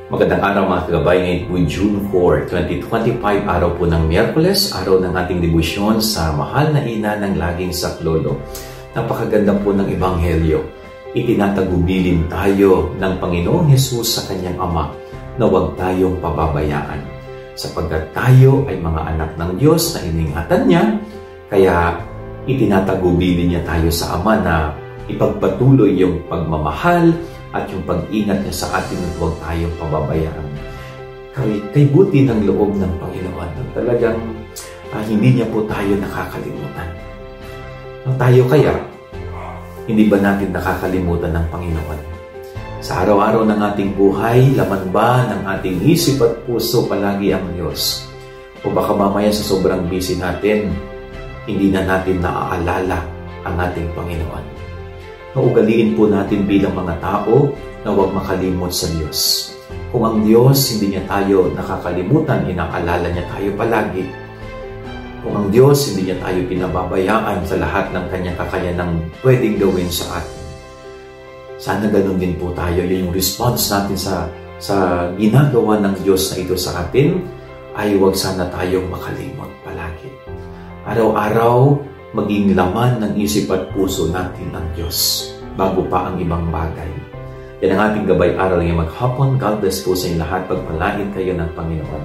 Magandang araw mga kagabay, ngayon po June 4, 2025, araw po ng Miyerkules, araw ng ating debosyon sa mahal na ina ng laging saklolo. Napakaganda po ng Ebanghelyo. Itinatagubilin tayo ng Panginoong Hesus sa kanyang Ama na huwag tayong pababayaan. Sapagkat tayo ay mga anak ng Diyos na iningatan niya, kaya itinatagubilin niya tayo sa Ama na ipagpatuloy yung pagmamahal at yung pag-ingat niya sa atin at huwag tayong pababayaan. Kay buti ng loob ng Panginoon, talagang hindi niya po tayo nakakalimutan. Tayo kaya, hindi ba natin nakakalimutan ng Panginoon? Sa araw-araw ng ating buhay, laman ba ng ating isip at puso palagi ang Diyos? O baka mamaya sa sobrang busy natin, hindi na natin naaalala ang ating Panginoon. Naugaliin po natin bilang mga tao na huwag makalimot sa Diyos. Kung ang Diyos hindi niya tayo nakakalimutan, inaalala niya tayo palagi. Kung ang Diyos hindi niya tayo pinababayaan sa lahat ng kanyang kakayanang pwedeng gawin sa atin. Sana ganun din po tayo. Yung response natin sa ginagawa ng Diyos na ito sa atin ay huwag sana tayong makalimot palagi. Araw-araw, maging laman ng isip at puso natin ang Diyos bago pa ang ibang bagay. Yan ang ating gabay-aral ngayong maghapon. God bless po sa inyo lahat. Pagpalain kayo ng Panginoon.